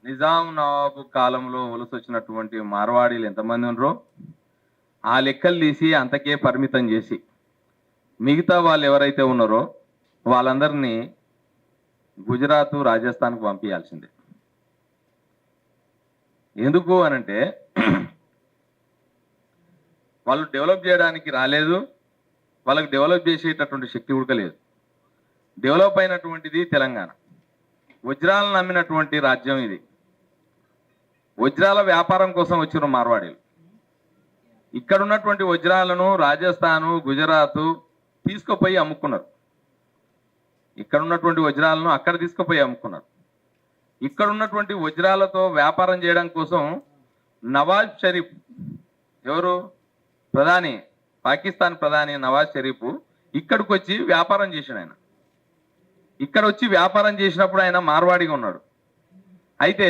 నిజాం నవాబు కాలంలో వలస వచ్చినటువంటి మార్వాడీలు ఎంతమంది ఉన్నారో ఆ లెక్కలు తీసి అంతకే పరిమితం చేసి మిగతా వాళ్ళు ఎవరైతే ఉన్నారో వాళ్ళందరినీ గుజరాత్ రాజస్థాన్కు పంపించాల్సిందే. ఎందుకు అనంటే వాళ్ళు డెవలప్ చేయడానికి రాలేదు, వాళ్ళకి డెవలప్ చేసేటటువంటి శక్తి కూడా లేదు. డెవలప్ అయినటువంటిది తెలంగాణ. వజ్రాలను నమ్మినటువంటి రాజ్యం ఇది. వజ్రాల వ్యాపారం కోసం వచ్చిన మార్వాడీలు ఇక్కడ ఉన్నటువంటి వజ్రాలను రాజస్థాను గుజరాత్ తీసుకుపోయి అమ్ముకున్నారు. ఇక్కడ ఉన్నటువంటి వజ్రాలను అక్కడ తీసుకుపోయి అమ్ముకున్నారు. ఇక్కడ ఉన్నటువంటి వజ్రాలతో వ్యాపారం చేయడం కోసం నవాజ్ షరీఫ్, ఎవరు ప్రధాని, పాకిస్తాన్ ప్రధాని నవాజ్ షరీఫ్ ఇక్కడికి వచ్చి వ్యాపారం చేశాడు. ఆయన ఇక్కడ వచ్చి వ్యాపారం చేసినప్పుడు ఆయన మార్వాడిగా ఉన్నాడు. అయితే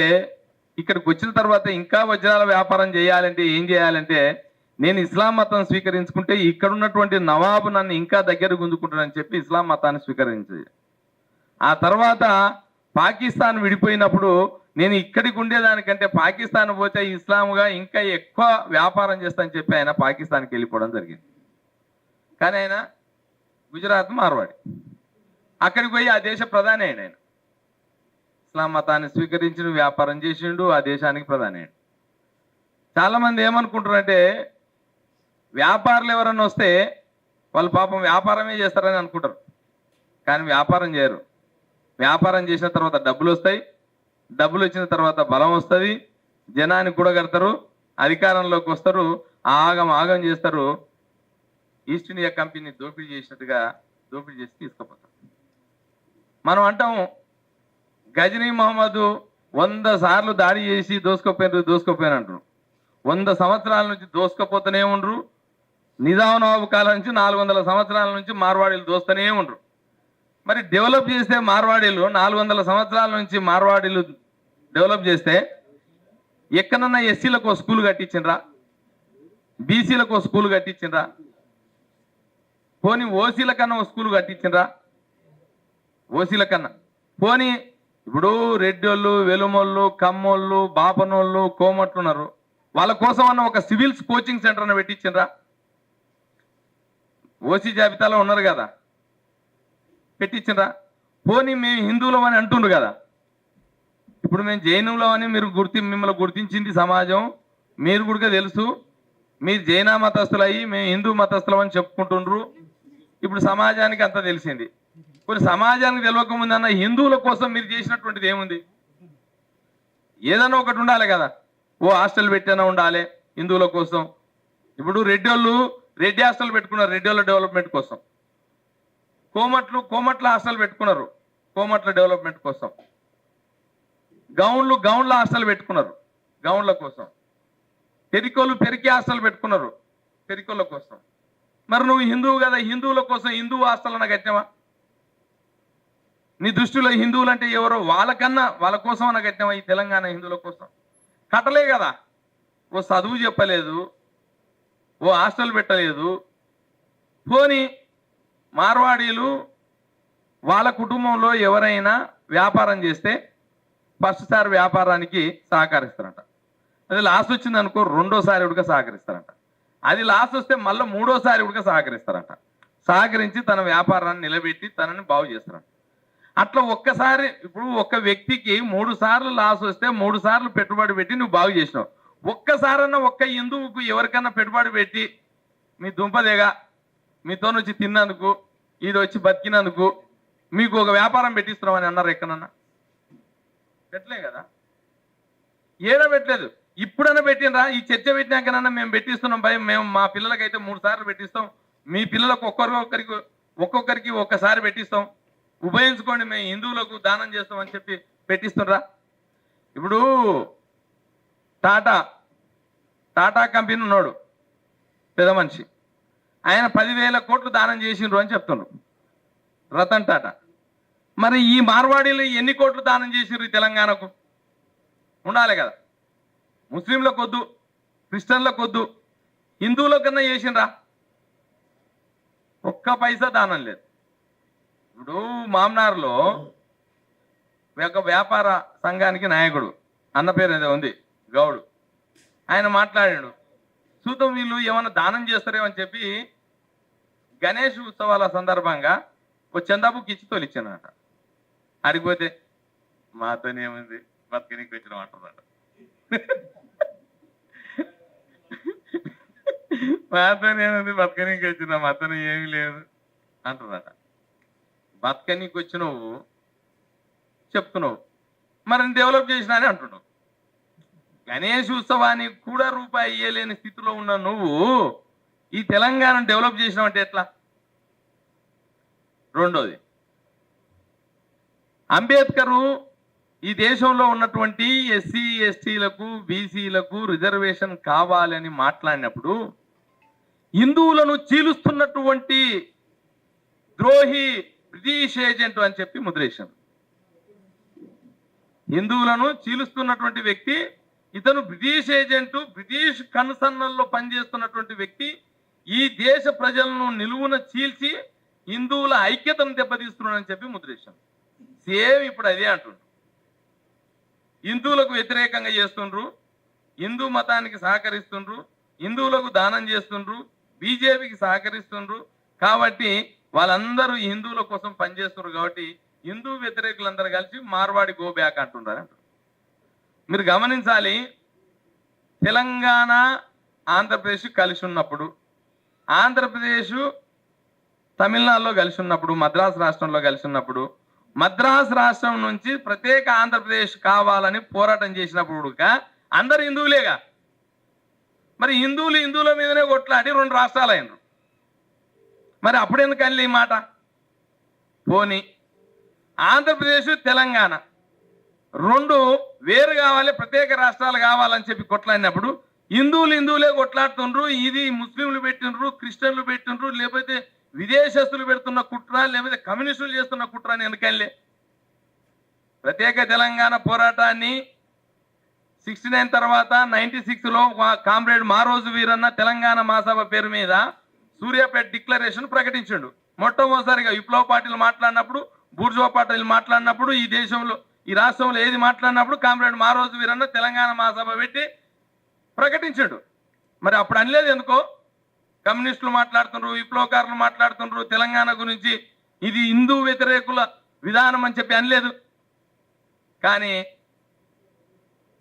ఇక్కడికి వచ్చిన తర్వాత ఇంకా వజ్రాల వ్యాపారం చేయాలంటే ఏం చేయాలంటే, నేను ఇస్లాం మతం స్వీకరించుకుంటే ఇక్కడ ఉన్నటువంటి నవాబు నన్ను ఇంకా దగ్గర గుంజుకుంటానని చెప్పి ఇస్లాం మతాన్ని స్వీకరించాడు. ఆ తర్వాత పాకిస్తాన్ విడిపోయినప్పుడు నేను ఇక్కడికి ఉండేదానికంటే పాకిస్తాన్ పోతే ఇస్లాంగా ఇంకా ఎక్కువ వ్యాపారం చేస్తానని చెప్పి ఆయన పాకిస్తాన్కి వెళ్ళిపోవడం జరిగింది. కానీ ఆయన గుజరాత్ మార్వాడి. అక్కడికి పోయి ఆ దేశ ప్రధాని అయ్యాడు. ఆయన ఇస్లాం మతాన్ని స్వీకరించిన వ్యాపారం చేసిండు, ఆ దేశానికి ప్రధాని అయ్యాడు. చాలామంది ఏమనుకుంటారంటే వ్యాపారులు ఎవరన్నా వస్తే వాళ్ళు పాపం వ్యాపారమే చేస్తారని అనుకుంటారు. కానీ వ్యాపారం చేయరు. వ్యాపారం చేసిన తర్వాత డబ్బులు వస్తాయి, డబ్బులు వచ్చిన తర్వాత బలం వస్తుంది, జనాన్ని కూడగడతారు, అధికారంలోకి వస్తారు, ఆగం ఆగం చేస్తారు. ఈస్ట్ ఇండియా కంపెనీ దోపిడీ చేసినట్టుగా దోపిడీ చేసి తీసుకుపోతారు. మనం అంటాము గజనీ మహమ్మద్ 100 సార్లు దాడి చేసి దోసుకుపోయారు అంటారు. 100 సంవత్సరాల నుంచి దోసుకపోతూనే ఉండరు. నిజాం నవాబు కాలం నుంచి 400 సంవత్సరాల నుంచి మార్వాడీలు దోస్తూనే ఉండరు. మరి డెవలప్ చేస్తే మార్వాడీలు 400 సంవత్సరాల నుంచి మార్వాడీలు డెవలప్ చేస్తే ఎక్కడన్నా ఎస్సీలకు స్కూల్ కట్టించిండ్రా, బీసీలకు స్కూల్ కట్టించిండ్రా, పోనీ ఓసీల కన్నా స్కూల్ కట్టించిండ్రా? ఓసీల కన్నా పోనీ ఇప్పుడు రెడ్డోళ్ళు, వెలుమోళ్ళు, కమ్మోళ్ళు, బాపనోళ్ళు, కోమట్లు ఉన్నారు. వాళ్ళ కోసం అన్న ఒక సివిల్స్ కోచింగ్ సెంటర్ అన్న పెట్టించిండ్రా? ఓసీ జాబితాలో ఉన్నారు కదా, పెట్టించిండ్రా? పోనీ మేము హిందువులం అని అంటుండ్రు కదా, ఇప్పుడు మేము జైనులం అని మీరు మిమ్మల్ని గుర్తించింది సమాజం, మీరు కూడా తెలుసు. మీరు జైన మతస్థులు అయ్యి మేము హిందూ మతస్థులం అని చెప్పుకుంటుండ్రు. ఇప్పుడు సమాజానికి అంతా తెలిసింది. కొన్ని సమాజానికి తెలియకముందు అన్న హిందువుల కోసం మీరు చేసినటువంటిది ఏముంది? ఏదన్నా ఒకటి ఉండాలి కదా. ఓ హాస్టల్ పెట్టైనా ఉండాలి హిందువుల కోసం. ఇప్పుడు రెడ్డి హాస్టల్ పెట్టుకున్నారు రెడ్డిల డెవలప్మెంట్ కోసం. కోమట్ల హాస్టల్ పెట్టుకున్నారు కోమట్ల డెవలప్మెంట్ కోసం. గౌండ్ల హాస్టల్ పెట్టుకున్నారు గౌండ్ల కోసం. పెరికి హాస్టల్ పెట్టుకున్నారు పెరికోళ్ళ కోసం. మరి నువ్వు హిందువు కదా, హిందువుల కోసం హిందూ హాస్టల్ అన్న కట్టినవా? నీ దృష్టిలో హిందువులు అంటే ఎవరో వాళ్ళ కోసం అన్న కట్టినవా? ఈ తెలంగాణ హిందువుల కోసం కట్టలే కదా. ఓ చదువు చెప్పలేదు, ఓ హాస్టల్ పెట్టలేదు. పోనీ మార్వాడీలు వాళ్ళ కుటుంబంలో ఎవరైనా వ్యాపారం చేస్తే ఫస్ట్ సారి వ్యాపారానికి సహకరిస్తారంట. అది లాస్ వచ్చింది అనుకో రెండోసారి ఉడక సహకరిస్తారంట. అది లాస్ వస్తే మళ్ళీ మూడోసారి ఉడక సహకరిస్తారంట. సహకరించి తన వ్యాపారాన్ని నిలబెట్టి తనని బాగు చేస్తారంట. అట్లా ఒక్కసారి ఇప్పుడు ఒక వ్యక్తికి 3 సార్లు లాస్ వస్తే 3 సార్లు పెట్టుబడి పెట్టి నువ్వు బాగు చేసినావు. ఒక్కసారన్నా ఒక్క హిందువుకు ఎవరికన్నా పెట్టుబడి పెట్టి మీ దుంపదేగా మీతో వచ్చి తిన్నందుకు, ఇది వచ్చి బతికినందుకు మీకు ఒక వ్యాపారం పెట్టిస్తున్నామని అన్నారు ఎక్కడన్నా? పెట్టలే కదా, ఏడా పెట్టలేదు. ఇప్పుడన్నా పెట్టినరా? ఈ చర్చ పెట్టినాకనన్నా మేము పెట్టిస్తున్నాం భయం, మేము మా పిల్లలకైతే 3 సార్లు పెట్టిస్తాం, మీ పిల్లలకు ఒక్కొక్కరికి ఒక్కసారి పెట్టిస్తాం, ఉపయోగించుకోండి, మేము హిందువులకు దానం చేస్తాం అని చెప్పి పెట్టిస్తున్నారా? ఇప్పుడు టాటా కంపెనీ ఉన్నాడు పెద్ద మనిషి, ఆయన 10,000 కోట్లు దానం చేసిండ్రు అని చెప్తుండ్రు రతన్ టాటా. మరి ఈ మార్వాడీలు ఎన్ని కోట్లు దానం చేసిండ్రు ఈ తెలంగాణకు? ఉండాలి కదా. ముస్లింలకు వద్దు, క్రిస్టియన్లకు వద్దు, హిందువుల కన్నా చేసిండ్రా? ఒక్క పైసా దానం లేదు. ఇప్పుడు మామ్నార్లో ఒక వ్యాపార సంఘానికి నాయకుడు అన్న పేరు ఏదో ఉంది గౌడు. ఆయన మాట్లాడాడు, చూద్దాం వీళ్ళు ఏమన్నా దానం చేస్తారేమో అని చెప్పి గణేష్ ఉత్సవాల సందర్భంగా ఒక చందాబుక్ ఇచ్చి తోలిచ్చానట. అడిగిపోతే మాతోనేముంది బతకనికి వచ్చిన అంటున్నాడు. మాతోనేముంది బతకనికి వచ్చిన మాతోనే ఏమీ లేదు అంటున్నాట. బతకనికి వచ్చినావు చెప్తున్నావు, మరి డెవలప్ చేసినా అని అంటున్నావు. గణేష్ ఉత్సవానికి కూడా రూపాయి ఇయ్యలేని స్థితిలో ఉన్న నువ్వు ఈ తెలంగాణను డెవలప్ చేసినావంటే ఎట్లా? రెండోది, అంబేద్కరు ఈ దేశంలో ఉన్నటువంటి ఎస్సీ ఎస్టీలకు బీసీలకు రిజర్వేషన్ కావాలని మాట్లాడినప్పుడు హిందువులను చీలుస్తున్నటువంటి ద్రోహి బ్రిటిష్ ఏజెంట్ అని చెప్పి ముద్రేశాం. హిందువులను చీలుస్తున్నటువంటి వ్యక్తి ఇతను బ్రిటిష్ ఏజెంటు, బ్రిటిష్ కనుసన్నల్లో పనిచేస్తున్నటువంటి వ్యక్తి ఈ దేశ ప్రజలను నిలువున చీల్చి హిందువుల ఐక్యతను దెబ్బతీస్తున్నాడని చెప్పి ముద్రేశాం. సేమ్ ఇప్పుడు అదే అంటుండ్రు. హిందువులకు వ్యతిరేకంగా చేస్తుండ్రు, హిందూ మతానికి సహకరిస్తుండ్రు, హిందువులకు దానం చేస్తుండ్రు, బీజేపీకి సహకరిస్తుండ్రు. కాబట్టి వాళ్ళందరూ హిందువుల కోసం పనిచేస్తున్నారు. కాబట్టి హిందూ వ్యతిరేకులందరూ కలిసి మార్వాడి గో బ్యాక్ అంటున్నారు. మీరు గమనించాలి, తెలంగాణ ఆంధ్రప్రదేశ్ కలిసి ఉన్నప్పుడు, ఆంధ్రప్రదేశ్ తమిళనాడులో కలిసి ఉన్నప్పుడు, మద్రాసు రాష్ట్రంలో కలిసి ఉన్నప్పుడు, మద్రాసు రాష్ట్రం నుంచి ప్రత్యేక ఆంధ్రప్రదేశ్ కావాలని పోరాటం చేసినప్పుడు అందరు హిందువులేగా. మరి హిందువుల మీదనే కొట్లాడి 2 రాష్ట్రాలు అయినరు. మరి అప్పుడెందుకు అల్లి ఈ మాట? పోనీ ఆంధ్రప్రదేశ్ తెలంగాణ 2 వేరు కావాలి, ప్రత్యేక రాష్ట్రాలు కావాలని చెప్పి కొట్లాడినప్పుడు హిందువులే కొట్లాడుతుండ్రు. ఇది ముస్లింలు పెట్టిండ్రు, క్రిస్టియన్లు పెట్టిండ్రు, లేకపోతే విదేశస్తులు పెడుతున్న కుట్ర, లేకపోతే కమ్యూనిస్టులు చేస్తున్న కుట్ర అని ఎందుకల్లే? ప్రత్యేక తెలంగాణ పోరాటాన్ని 69 తర్వాత 96లో కామ్రేడ్ మారోజు వీరన్న తెలంగాణ మహాసభ పేరు మీద సూర్యాపేట డిక్లరేషన్ ప్రకటించాడు. మొట్టమొదటిసారిగా విప్లవ పార్టీలు మాట్లాడినప్పుడు, బూర్జువా పార్టీలు మాట్లాడినప్పుడు, ఈ దేశంలో ఈ రాష్ట్రంలో ఏది మాట్లాడినప్పుడు కామ్రేడ్ మారోజు వీరన్న తెలంగాణ మహాసభ పెట్టి ప్రకటించాడు. మరి అప్పుడు అనలేదు ఎందుకో? కమ్యూనిస్టులు మాట్లాడుతుండ్రు, విప్లవకారులు మాట్లాడుతుండ్రు తెలంగాణ గురించి, ఇది హిందూ వ్యతిరేకుల విధానం అని చెప్పి అనలేదు. కానీ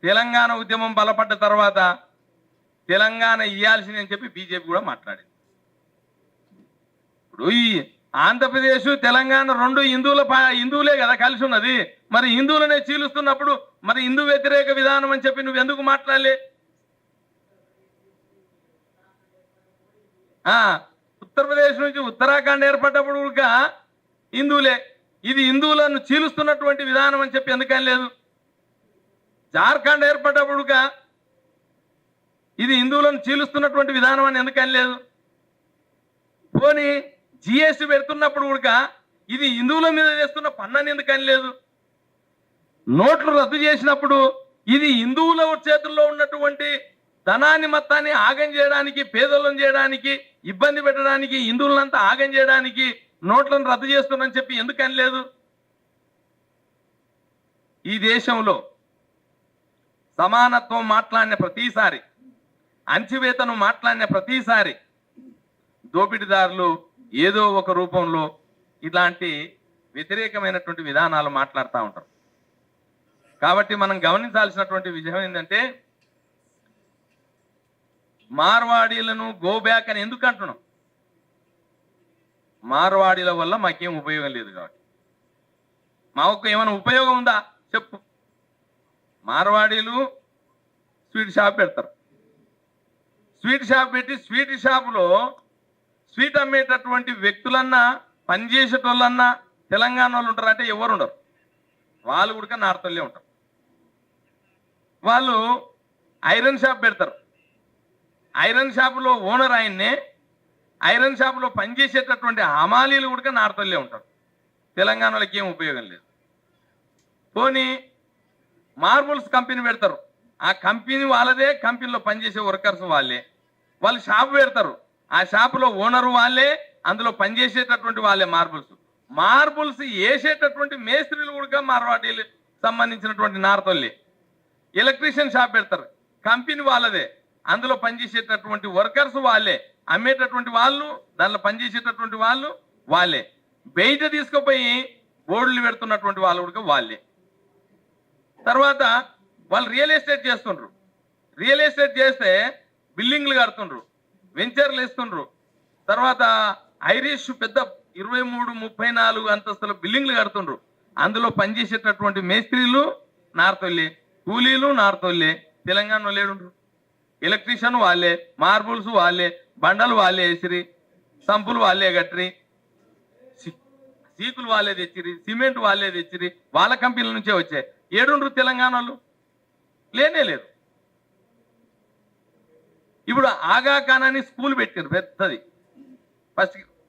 తెలంగాణ ఉద్యమం బలపడ్డ తర్వాత తెలంగాణ ఇవ్వాల్సింది అని చెప్పి బీజేపీ కూడా మాట్లాడింది. ఇప్పుడు ఈ ఆంధ్రప్రదేశ్ తెలంగాణ 2 హిందువులే కదా కలిసి ఉన్నది. మరి హిందువులనే చీలుస్తున్నప్పుడు మరి హిందూ వ్యతిరేక విధానం అని చెప్పి నువ్వు ఎందుకు మాట్లాడలే? ఉత్తరప్రదేశ్ నుంచి ఉత్తరాఖండ్ ఏర్పడ్డప్పుడు కూడా హిందువులే, ఇది హిందువులను చీలుస్తున్నటువంటి విధానం అని చెప్పి ఎందుకని లేదు? జార్ఖండ్ ఏర్పడ్డప్పుడు ఇది హిందువులను చీలుస్తున్నటువంటి విధానం అని ఎందుకని లేదు? పోనీ జిఎస్టీ పెడుతున్నప్పుడు కూడా ఇది హిందువుల మీద చేస్తున్న పన్నని ఎందుకని లేదు? నోట్లు రద్దు చేసినప్పుడు ఇది హిందువుల చేతుల్లో ఉన్నటువంటి ధనాన్ని మొత్తాన్ని ఆగం చేయడానికి, పేదలను చేయడానికి, ఇబ్బంది పెట్టడానికి, హిందువులంతా ఆగం చేయడానికి నోట్లను రద్దు చేస్తున్నారని చెప్పి ఎందుకని లేదు? ఈ దేశంలో సమానత్వం మాట్లాడిన ప్రతిసారి, అణచివేతను మాట్లాడిన ప్రతిసారి దోపిడీదారులు ఏదో ఒక రూపంలో ఇలాంటి వ్యతిరేకమైనటువంటి విధానాలు మాట్లాడుతూ ఉంటారు. కాబట్టి మనం గమనించాల్సినటువంటి విషయం ఏంటంటే, మార్వాడీలను గో బ్యాక్ అని ఎందుకు అంటున్నాం? మార్వాడీల వల్ల మాకేం ఉపయోగం లేదు కాబట్టి. మాకు ఏమైనా ఉపయోగం ఉందా చెప్పు? మార్వాడీలు స్వీట్ షాప్ పెడతారు, స్వీట్ షాప్ పెట్టి స్వీట్ షాపులో స్వీట్ అమ్మేటటువంటి వ్యక్తులన్నా, పనిచేసేటోళ్ళన్నా తెలంగాణ వాళ్ళు ఉంటారు అంటే ఎవరు ఉండరు. వాళ్ళు కూడా నార్తల్లే ఉంటారు. వాళ్ళు ఐరన్ షాప్ పెడతారు, ఐరన్ షాపులో ఓనర్ ఆయన్నే, ఐరన్ షాపులో పనిచేసేటటువంటి హమాలీలు కూడా నార్తల్లే ఉంటారు. తెలంగాణ వాళ్ళకి ఏం ఉపయోగం లేదు. పోనీ మార్బుల్స్ కంపెనీ పెడతారు, ఆ కంపెనీ వాళ్ళదే, కంపెనీలో పనిచేసే వర్కర్స్ వాళ్ళే. వాళ్ళు షాపు పెడతారు, ఆ షాపులో ఓనరు వాళ్ళే, అందులో పనిచేసేటటువంటి వాళ్ళే. మార్బుల్స్ వేసేటటువంటి మేస్త్రీలు కూడా మార్వాడీలు సంబంధించినటువంటి నార్తోళ్ళే. ఎలక్ట్రీషియన్ షాప్ పెడతారు, కంపెనీ వాళ్ళదే, అందులో పనిచేసేటటువంటి వర్కర్స్ వాళ్ళే, అమ్మేటటువంటి వాళ్ళు, దానిలో పనిచేసేటటువంటి వాళ్ళు వాళ్ళే, బయట తీసుకుపోయి బోర్డులు పెడుతున్నటువంటి వాళ్ళు కూడా వాళ్ళే. తర్వాత వాళ్ళు రియల్ ఎస్టేట్ చేస్తుండ్రు, రియల్ ఎస్టేట్ చేస్తే బిల్డింగ్లు కడుతుండ్రు, వెంచర్లు వేస్తుండ్రు, తర్వాత ఐరిష్ పెద్ద 23-34 అంతస్తుల బిల్డింగ్లు కడుతుండ్రు, అందులో పనిచేసేటటువంటి మేస్త్రీలు నార్తోళ్ళే, కూలీలు నార్తోళ్ళే, తెలంగాణలో లేడుండ్రు. ఎలక్ట్రీషియన్ వాళ్ళే, మార్బుల్స్ వాళ్ళే, బండలు వాళ్ళే వేసిరి, సంపులు వాళ్ళే కట్టిరి, సీకులు వాళ్ళే తెచ్చిరి, సిమెంట్ వాళ్ళే తెచ్చిరి, వాళ్ళ కంపెనీల నుంచే వచ్చాయి. ఏడుండ్రు తెలంగాణలో? లేనే లేదు. ఇప్పుడు ఆగా ఖాన్ అని స్కూల్ పెట్టారు పెద్దది,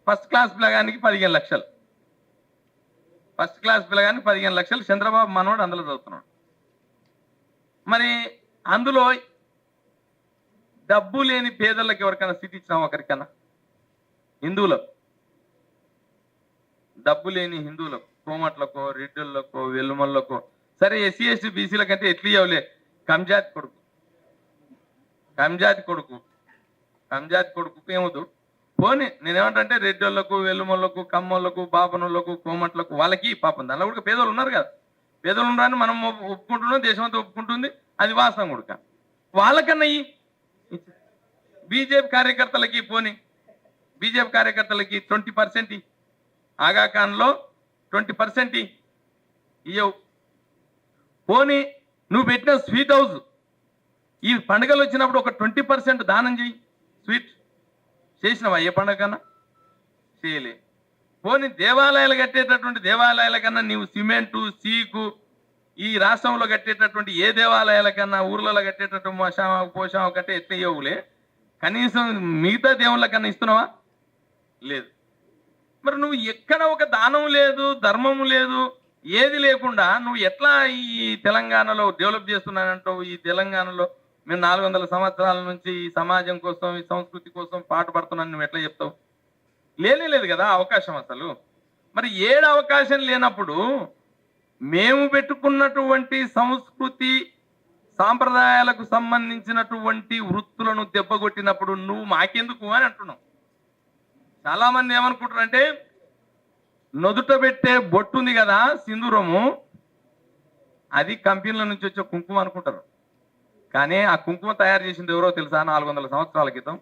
ఫస్ట్ క్లాస్ పిల్లగానికి 15 లక్షలు, ఫస్ట్ క్లాస్ పిల్లగానికి 15 లక్షలు, చంద్రబాబు మనోడు అందులో చదువుతున్నాడు. మరి అందులో డబ్బు లేని పేదలకు ఎవరికైనా సీట్ ఇచ్చినాం? ఒకరికన్నా హిందువులకు, డబ్బు లేని హిందువులకు, కోమట్లకో, రెడ్డులకో, వెల్లుమల్లకో, సరే ఎస్సీ ఎస్టీ బీసీలకంటే ఎట్లు ఇవ్వలే, కంజాతి కొడుకు, కంజాతి కొడుకు, కంజాతి కొడుకు ఏమవుతు పోనీ. నేనేమంటే రెడ్డోళ్లకు, వెల్లుమల్లకు, కమ్మోళ్లకు, బాపనులకు, కోమట్లకు వాళ్ళకి పాపం దానిలో కూడా పేదోళ్ళు ఉన్నారు కదా, పేదోళ్ళు ఉన్నారని మనం ఒప్పుకుంటున్నాం, దేశం అంతా ఒప్పుకుంటుంది, అది వాస్తవం కూడా. వాళ్ళకన్నా బీజేపీ కార్యకర్తలకి పోనీ, బీజేపీ కార్యకర్తలకి 20% ఆగా ఖాన్లో 20% ఇయ్యవు. పోనీ నువ్వు పెట్టిన స్వీట్ హౌస్ ఈ పండుగలు వచ్చినప్పుడు ఒక 20% దానం చేయి. స్వీట్ చేసినావా ఏ పండుగ కన్నా? చేయలే. పోనీ దేవాలయాలు కట్టేటటువంటి దేవాలయాల కన్నా నీవు సిమెంటు, సీకు ఈ రాష్ట్రంలో కట్టేటటువంటి ఏ దేవాలయాల కన్నా, ఊర్లలో కట్టేటటువంటి పోషామ కట్టే ఎట్లా ఇవ్వలే, కనీసం మిగతా దేవుళ్ళ కన్నా ఇస్తున్నావా? లేదు. మరి నువ్వు ఎక్కడ ఒక దానం లేదు, ధర్మము లేదు, ఏది లేకుండా నువ్వు ఎట్లా ఈ తెలంగాణలో డెవలప్ చేస్తున్నానంటావు? ఈ తెలంగాణలో మేము 400 సంవత్సరాల నుంచి ఈ సమాజం కోసం, ఈ సంస్కృతి కోసం పాటుపడుతున్నాను నువ్వు ఎట్లా చెప్తావు? లేదు కదా అవకాశం అసలు. మరి ఏడు అవకాశం లేనప్పుడు మేము పెట్టుకున్నటువంటి సంస్కృతి సాంప్రదాయాలకు సంబంధించినటువంటి వృత్తులను దెబ్బకొట్టినప్పుడు నువ్వు మాకెందుకు అని అంటున్నావు. చాలా మంది ఏమనుకుంటారంటే నొదుట పెట్టే బొట్టు ఉంది కదా సింధూరము, అది కంపెనీల నుంచి వచ్చే కుంకుమ అనుకుంటారు. కానీ ఆ కుంకుమ తయారు చేసింది ఎవరో తెలుసా? 400 సంవత్సరాల క్రితం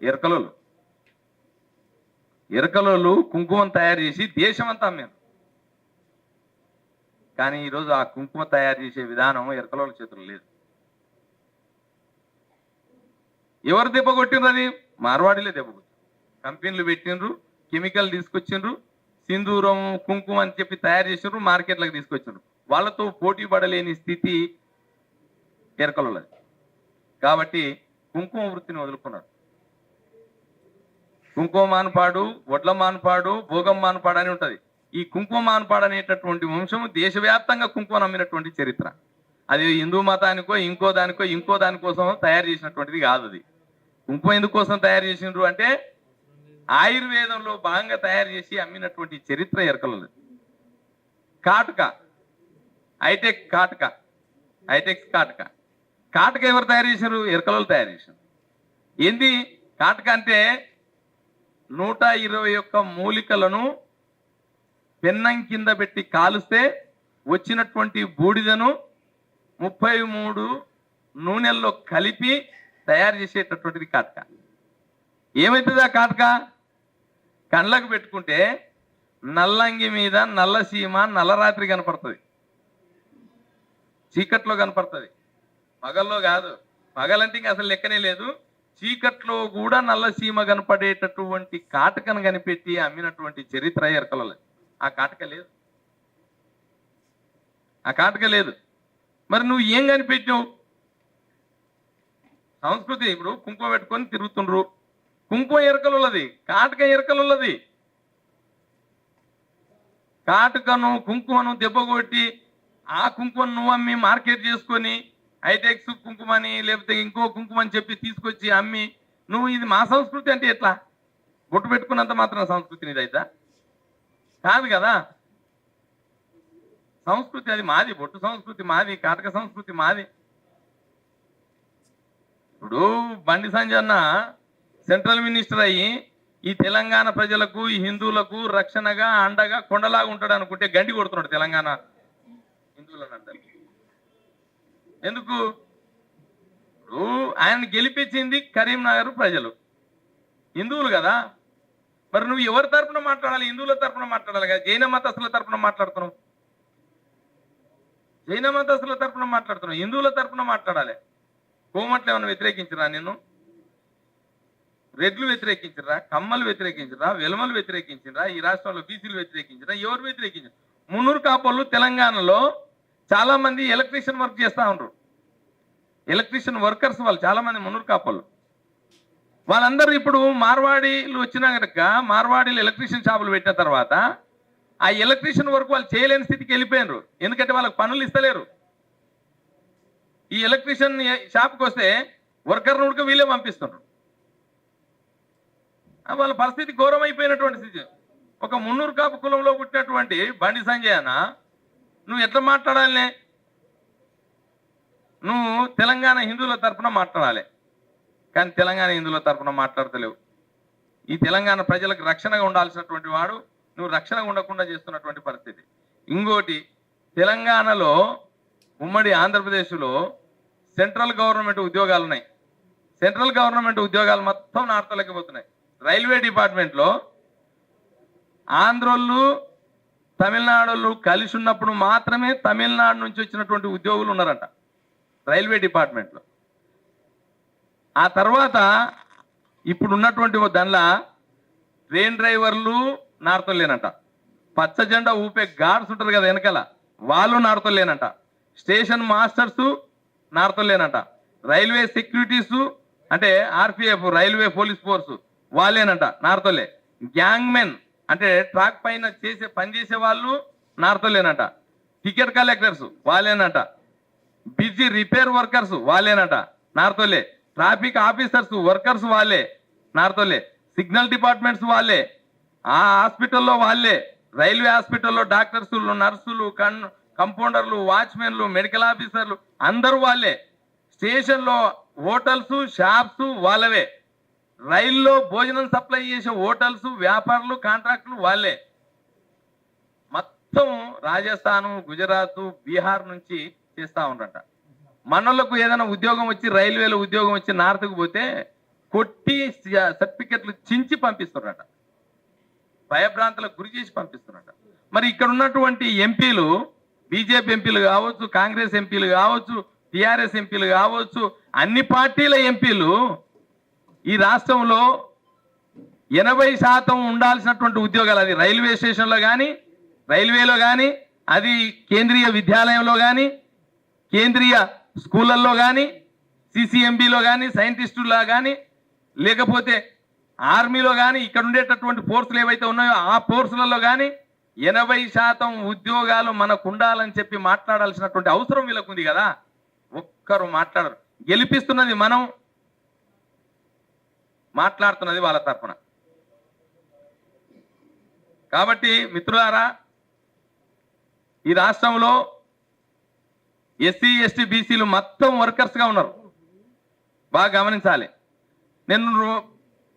ఎరకలోళ్ళు. ఎరకలోళ్ళు కుంకుమం తయారు చేసి దేశమంతా అమ్మారు. కానీ ఈరోజు ఆ కుంకుమ తయారు చేసే విధానం ఎరకలోళ్ళ చేతుల్లో లేదు. ఎవరు దెబ్బ కొట్టిండ్రు? అది మార్వాడీలే దెబ్బ కొట్టిండ్రు. కంపెనీలు పెట్టిండ్రు, కెమికల్ తీసుకొచ్చిండ్రు, సింధూరం కుంకుమ అని చెప్పి తయారు చేసిండ్రు, మార్కెట్లకు తీసుకొచ్చిండ్రు. వాళ్ళతో పోటీ పడలేని స్థితి ఎరకలోళ్ళది. కాబట్టి కుంకుమ వృత్తిని వదులుకున్నాడు. కుంకుమ మానపాడు, వడ్ల మానపాడు, భోగం మానపాడు అని ఉంటుంది. ఈ కుంకుమ మానపాడు అనేటటువంటి వంశము దేశవ్యాప్తంగా కుంకుమ నమ్మినటువంటి చరిత్ర. అది హిందూ మతానికో ఇంకో దానికోసం తయారు చేసినటువంటిది కాదు. అది కుంకుమ ఎందుకోసం తయారు చేసిండ్రు అంటే ఆయుర్వేదంలో భాగంగా తయారు చేసి అమ్మినటువంటి చరిత్ర ఎరకలది. కాటుక, హైటెక్స్ కాటుక ఎవరు తయారు చేశారు? ఎరకలోళ్ళు తయారు చేశారు. ఏంది కాటుక అంటే 121 మూలికలను పెన్నం కింద పెట్టి కాలుస్తే వచ్చినటువంటి బూడిదను 33 నూనెల్లో కలిపి తయారు చేసేటటువంటిది కాటుక. ఏమవుతుంది ఆ కాటుక? కళ్ళకు పెట్టుకుంటే నల్లంగి మీద నల్ల సీమ నల్లరాత్రి కనపడుతుంది, చీకట్లో కనపడుతుంది, పగల్లో కాదు. పగలంటే ఇంకా అసలు లెక్కనే లేదు. చీకట్లో కూడా నల్ల సీమ కనపడేటటువంటి కాటుకను కనిపెట్టి అమ్మినటువంటి చరిత్ర ఎరకలలేదు. ఆ కాటుక లేదు. మరి నువ్వు ఏం కనిపెట్టావు? సంస్కృతి. ఇప్పుడు కుంకుమ పెట్టుకొని తిరుగుతుండ్రు, కుంకుమ ఎరకలున్నది, కాటుక ఎరకలున్నది. కాటుకను కుంకుమను దెబ్బకొట్టి ఆ కుంకుమను నువ్వు అమ్మి మార్కెట్ చేసుకొని హైటెక్స్ కుంకుమని లేకపోతే ఇంకో కుంకుమని చెప్పి తీసుకొచ్చి అమ్మి నువ్వు ఇది మా సంస్కృతి అంటే ఎట్లా? బొట్టు పెట్టుకున్నంత మాత్రం సంస్కృతి నీదైతా? కాదు కదా. సంస్కృతి అది మాది, బొట్టు సంస్కృతి మాది, కాటక సంస్కృతి మాది. ఇప్పుడు బండి సంజయ్ అన్న సెంట్రల్ మినిస్టర్ అయ్యి ఈ తెలంగాణ ప్రజలకు, ఈ హిందువులకు రక్షణగా అండగా కొండలాగా ఉంటాడు అనుకుంటే గండి కొడుతున్నాడు తెలంగాణ హిందువులను. ఎందుకు? ఇప్పుడు ఆయన గెలిపించింది కరీంనగర్ ప్రజలు, హిందువులు కదా. మరి నువ్వు ఎవరి తరపున మాట్లాడాలి? హిందువుల తరపున మాట్లాడాలి కదా. జైన మతస్థుల తరపున మాట్లాడుతున్నావు, జైన మతస్థుల తరపున మాట్లాడుతున్నావు, హిందువుల తరపున మాట్లాడాలి. కోమట్లు ఏమైనా వ్యతిరేకించరా? నిన్ను రెడ్లు వ్యతిరేకించరా? కమ్మలు వ్యతిరేకించరా? వెలమలు వ్యతిరేకించరా? ఈ రాష్ట్రంలో బీసీలు వ్యతిరేకించరా? ఎవరు వ్యతిరేకించారు? మున్నూరు కాపోళ్ళు తెలంగాణలో చాలా మంది ఎలక్ట్రీషియన్ వర్క్ చేస్తూ ఉంటారు. ఎలక్ట్రీషియన్ వర్కర్స్ వాళ్ళు చాలా మంది మున్నూరు కాపోళ్ళు. వాళ్ళందరూ ఇప్పుడు మార్వాడీలు వచ్చినా కనుక మార్వాడీలు ఎలక్ట్రీషియన్ షాపులు పెట్టిన తర్వాత ఆ ఎలక్ట్రీషియన్ వర్క్ వాళ్ళు చేయలేని స్థితికి వెళ్ళిపోయినారు. ఎందుకంటే వాళ్ళకి పనులు ఇస్తలేరు. ఈ ఎలక్ట్రీషియన్ షాప్కి వస్తే వర్కర్ను ఉడక వీళ్ళే పంపిస్తున్నారు. వాళ్ళ పరిస్థితి ఘోరమైపోయినటువంటి స్థితి. ఒక మున్నూరు కాపు కులంలో పుట్టినటువంటి బండి సంజయ్ అన్న నువ్వు ఎట్లా మాట్లాడాలనే? నువ్వు తెలంగాణ హిందువుల తరఫున మాట్లాడాలి, కానీ తెలంగాణ హిందువుల తరఫున మాట్లాడతలేవు. ఈ తెలంగాణ ప్రజలకు రక్షణగా ఉండాల్సినటువంటి వాడు నువ్వు రక్షణగా ఉండకుండా చేస్తున్నటువంటి పరిస్థితి. ఇంకోటి, తెలంగాణలో ఉమ్మడి ఆంధ్రప్రదేశ్లో సెంట్రల్ గవర్నమెంట్ ఉద్యోగాలు ఉన్నాయి. సెంట్రల్ గవర్నమెంట్ ఉద్యోగాలు మొత్తం నార్తలకి పోతున్నాయి. రైల్వే డిపార్ట్మెంట్లో ఆంధ్రోళ్ళు తమిళనాడు కలిసి ఉన్నప్పుడు మాత్రమే తమిళనాడు నుంచి వచ్చినటువంటి ఉద్యోగులు ఉన్నారంట రైల్వే డిపార్ట్మెంట్లో. ఆ తర్వాత ఇప్పుడు ఉన్నటువంటి దానిలో ట్రైన్ డ్రైవర్లు నార్తలేనంట, పచ్చ జెండా ఊపే గార్డ్స్ ఉంటారు కదా వెనకాల, వాళ్ళు నార్తలేనంట, స్టేషన్ మాస్టర్స్ నార్తలేనంట, రైల్వే సెక్యూరిటీసు అంటే ఆర్పిఎఫ్ రైల్వే పోలీస్ ఫోర్సు వాళ్ళేనంట నార్తలే, గ్యాంగ్ మెన్ అంటే ట్రాక్ పైన పనిచేసే వాళ్ళు నార్తలేనంట, టికెట్ కలెక్టర్స్ వాళ్ళేనంట, బిజీ రిపేర్ వర్కర్స్ వాళ్ళేనంట నార్తలే, ట్రాఫిక్ ఆఫీసర్స్ వర్కర్స్ వాళ్ళే నార్తలే, సిగ్నల్ డిపార్ట్మెంట్స్ వాళ్ళే, ఆ హాస్పిటల్లో వాళ్ళే, రైల్వే హాస్పిటల్లో డాక్టర్స్, నర్సులు, కంపౌండర్లు, వాచ్మెన్లు, మెడికల్ ఆఫీసర్లు అందరూ వాళ్ళే, స్టేషన్లో హోటల్స్ షాప్స్ వాళ్ళవే, రైల్లో భోజనం సప్లై చేసే హోటల్స్ వ్యాపారులు కాంట్రాక్టులు వాళ్ళే. మొత్తం రాజస్థాను, గుజరాత్, బీహార్ నుంచి చేస్తూ ఉంటారంట. మనోళ్ళకు ఏదైనా ఉద్యోగం వచ్చి రైల్వేలో ఉద్యోగం వచ్చి నార్త్కు పోతే కొట్టి సర్టిఫికెట్లు చించి పంపిస్తున్నారట, భయభ్రాంతులకు గురి చేసి పంపిస్తున్నారట. మరి ఇక్కడ ఉన్నటువంటి ఎంపీలు, బీజేపీ ఎంపీలు కావచ్చు, కాంగ్రెస్ ఎంపీలు కావచ్చు, టిఆర్ఎస్ ఎంపీలు కావచ్చు, అన్ని పార్టీల ఎంపీలు ఈ రాష్ట్రంలో 80% ఉండాల్సినటువంటి ఉద్యోగాలు, అది రైల్వే స్టేషన్లో కానీ, రైల్వేలో కానీ, అది కేంద్రీయ విద్యాలయంలో కానీ, కేంద్రీయ స్కూళ్ళల్లో కానీ, సిసిఎంబిలో కానీ, సైంటిస్టుల్లో కానీ, లేకపోతే ఆర్మీలో కానీ, ఇక్కడ ఉండేటటువంటి ఫోర్సులు ఏవైతే ఉన్నాయో ఆ ఫోర్సులలో కానీ 80% ఉద్యోగాలు మనకు ఉండాలని చెప్పి మాట్లాడాల్సినటువంటి అవసరం వీళ్ళకు ఉంది కదా. ఒక్కరు మాట్లాడరు. గెలిపిస్తున్నది మనం, మాట్లాడుతున్నది వాళ్ళ తరపున. కాబట్టి మిత్రులారా, ఈ రాష్ట్రంలో ఎస్సీ ఎస్టీ బీసీలు మొత్తం వర్కర్స్గా ఉన్నారు, బాగా గమనించాలి. నేను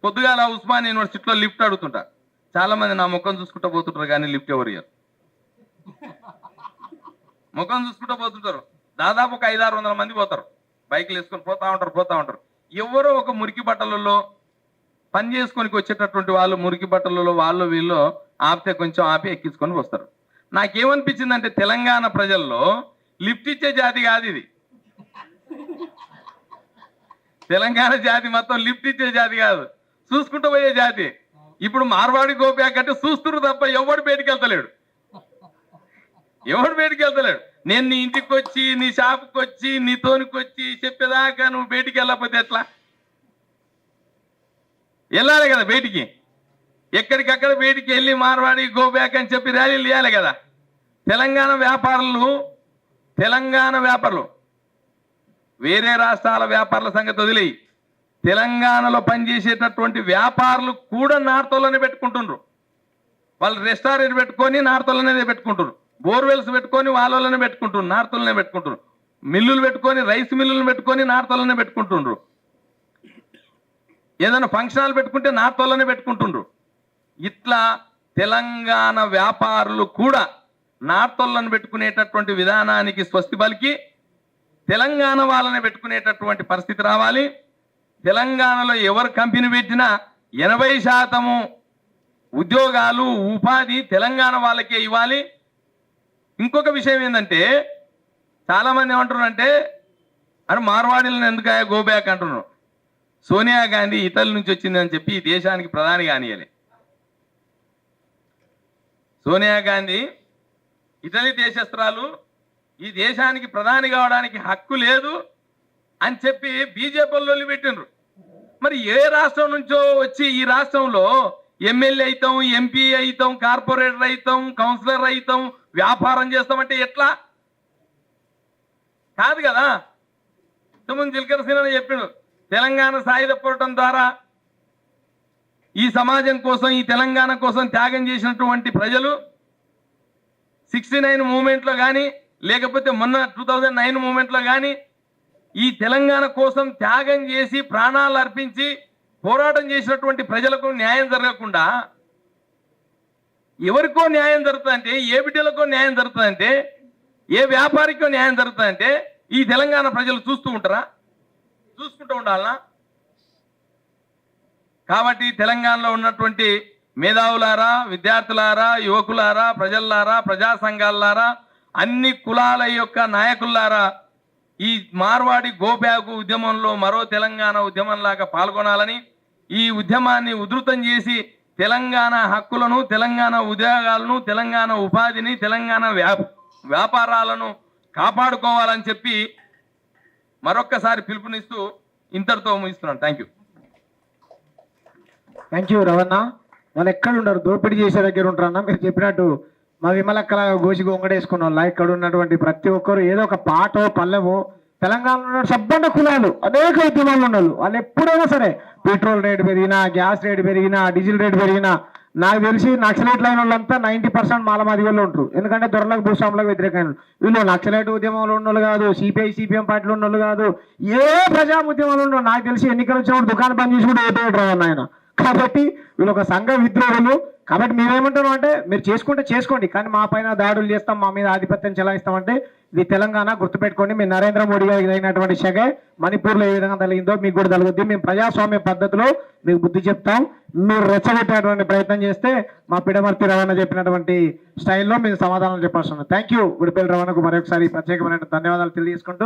పొద్దుగాల ఉస్మాన్ యూనివర్సిటీలో లిఫ్ట్ అడుగుతుంటా, చాలా మంది నా ముఖం చూసుకుంటూ పోతుంటారు కానీ లిఫ్ట్ ఎవరు ఇయ్యరు. ముఖం చూసుకుంటూ పోతుంటారు, దాదాపు ఒక 500-600 మంది పోతారు, బైక్లు వేసుకొని పోతా ఉంటారు. ఎవరో ఒక మురికి బట్టలలో పని చేసుకొని వచ్చేటటువంటి వాళ్ళు, మురికి బట్టలలో వాళ్ళు వీళ్ళు ఆపితే కొంచెం ఆపి ఎక్కించుకొని వస్తారు. నాకేమనిపించిందంటే తెలంగాణ ప్రజల్లో లిఫ్ట్ ఇచ్చే జాతి కాదు ఇది. తెలంగాణ జాతి మొత్తం లిఫ్ట్ ఇచ్చే జాతి కాదు, చూసుకుంటూ పోయే జాతి. ఇప్పుడు మార్వాడి గోప్యాక్ అంటే చూస్తున్నారు తప్ప ఎవడు బయటికి వెళ్తలేడు. నేను నీ ఇంటికి వచ్చి, నీ షాపుకి వచ్చి, నీ తోనికి వచ్చి చెప్పేదాకా నువ్వు బయటికి వెళ్ళకపోతే ఎట్లా? వెళ్ళాలి కదా బయటికి, ఎక్కడికక్కడ బయటికి వెళ్ళి మార్వాడి గోబ్యాక్ అని చెప్పి ర్యాలీలు చేయాలి కదా. తెలంగాణ వ్యాపారులు వేరే రాష్ట్రాల వ్యాపారుల సంగతి వదిలేయి, తెలంగాణలో పనిచేసేటటువంటి వ్యాపారులు కూడా నార్తోలోనే పెట్టుకుంటున్నారు. వాళ్ళు రెస్టారెంట్ పెట్టుకొని నార్తోలోనే పెట్టుకుంటున్నారు. బోర్వెల్స్ పెట్టుకొని వాళ్ళనే పెట్టుకుంటున్నారు, నార్తలనే పెట్టుకుంటున్నారు. మిల్లులు పెట్టుకొని, రైస్ మిల్లులు పెట్టుకొని నార్తలనే పెట్టుకుంటుండ్రు. ఏదైనా ఫంక్షన్ హాల్ పెట్టుకుంటే నార్తలనే పెట్టుకుంటుండ్రు. ఇట్లా తెలంగాణ వ్యాపారులు కూడా నార్తలను పెట్టుకునేటటువంటి విధానానికి స్వస్తి పలికి తెలంగాణ వాళ్ళని పెట్టుకునేటటువంటి పరిస్థితి రావాలి. తెలంగాణలో ఎవరు కంపెనీ పెట్టినా 80% ఉద్యోగాలు, ఉపాధి తెలంగాణ వాళ్ళకే ఇవ్వాలి. ఇంకొక విషయం ఏంటంటే, చాలామంది ఏమంటున్నారంటే, అని మార్వాడీలను ఎందుకు గో బ్యాక్ అంటున్నారు. సోనియా గాంధీ ఇటలీ నుంచి వచ్చిందని చెప్పి ఈ దేశానికి ప్రధాని కానియలే. సోనియా గాంధీ ఇటలీ దేశస్త్రాలు, ఈ దేశానికి ప్రధాని కావడానికి హక్కు లేదు అని చెప్పి బీజేపీలో పెట్టినరు. మరి ఏ రాష్ట్రం నుంచో వచ్చి ఈ రాష్ట్రంలో ఎమ్మెల్యే అవుతాం, ఎంపీ అవుతాం, కార్పొరేటర్ అవుతాం, కౌన్సిలర్ అవుతాం, వ్యాపారం చేస్తామంటే ఎట్లా? కాదు కదా. ఇంతకుముందు జిల్కర్ సింగ్ చెప్పాడు, తెలంగాణ సాయుధ పోరాటం ద్వారా ఈ సమాజం కోసం, ఈ తెలంగాణ కోసం త్యాగం చేసినటువంటి ప్రజలు 69 మూమెంట్లో కానీ, లేకపోతే మొన్న 2009 మూమెంట్లో కానీ ఈ తెలంగాణ కోసం త్యాగం చేసి ప్రాణాలు అర్పించి పోరాటం చేసినటువంటి ప్రజలకు న్యాయం జరగకుండా ఎవరికో న్యాయం జరుగుతుందంటే, ఏ బిడ్డలకో న్యాయం జరుగుతుందంటే, ఏ వ్యాపారికో న్యాయం జరుగుతుందంటే ఈ తెలంగాణ ప్రజలు చూస్తూ ఉంటారా? చూసుకుంటూ ఉండాలనా? కాబట్టి తెలంగాణలో ఉన్నటువంటి మేధావులారా, విద్యార్థులారా, యువకులారా, ప్రజల్లారా, ప్రజా సంఘాలారా, అన్ని కులాల యొక్క నాయకులారా, ఈ మార్వాడి గోబ్యాగు ఉద్యమంలో మరో తెలంగాణ ఉద్యమంలాగా పాల్గొనాలని, ఈ ఉద్యమాన్ని ఉధృతం చేసి తెలంగాణ హక్కులను, తెలంగాణ ఉద్యోగాలను, తెలంగాణ ఉపాధిని, తెలంగాణ వ్యాపారాలను కాపాడుకోవాలని చెప్పి మరొక్కసారి పిలుపునిస్తూ ఇంతటితో ముగిస్తున్నాను. Thank you. థ్యాంక్ యూ రవణ. వాళ్ళు ఎక్కడ ఉండరు, దోపిడీ చేసే దగ్గర ఉంటారన్న. మీరు చెప్పినట్టు మా విమలక్కల గోసి గొంగడేసుకున్న వాళ్ళ ఇక్కడ ఉన్నటువంటి ప్రతి ఒక్కరు ఏదో ఒక పాటో పల్లెమో, తెలంగాణలో సబ్బండ కులాలు అనేక ఉద్యమాలు ఉన్నారు. వాళ్ళు ఎప్పుడైనా సరే పెట్రోల్ రేటు పెరిగినా, గ్యాస్ రేటు పెరిగినా, డీజిల్ రేటు పెరిగినా, నాకు తెలిసి నక్సలైట్ లైన్ వాళ్ళంతా 90% మాలమాది వాళ్ళు ఉంటారు. ఎందుకంటే దొరలకు భూస్వాములకు వ్యతిరేకమైన వీళ్ళు నక్సలైట్ ఉద్యమంలో ఉన్నోళ్ళు కాదు, సిపిఐ సిపిఎం పార్టీలో ఉన్నోళ్ళు కాదు, ఏ ప్రజా ఉద్యమాలు ఉండవు. నాకు తెలిసి ఎన్నికలు వచ్చినప్పుడు దుకాణం బంద్ చేసి కూడా ఓటేయడం ఆయన. కాబట్టి వీళ్ళు ఒక సంఘ విద్రోహులు. కాబట్టి మీరేమంటారు అంటే, మీరు చేసుకుంటే చేసుకోండి, కానీ మా పైన దాడులు చేస్తాం, మా మీద ఆధిపత్యం చెలాయిస్తామంటే ఇది తెలంగాణ గుర్తుపెట్టుకోండి. మీ నరేంద్ర మోడీ గారికి అయినటువంటి శగ మణిపూర్లో ఏ విధంగా తగిలిందో మీకు కూడా తగులుద్ది. మేము ప్రజాస్వామ్య పద్ధతిలో మీకు బుద్ధి చెప్తాం. మీరు రెచ్చగొట్టేటువంటి ప్రయత్నం చేస్తే మా పిడమర్తి రవాణా చెప్పినటువంటి స్టైల్లో మీరు సమాధానం చెప్పాల్సి ఉంది. Thank you. గుడిపల్లి రవాణాకు మరొకసారి ప్రత్యేకమైన ధన్యవాదాలు తెలియజేసుకుంటూ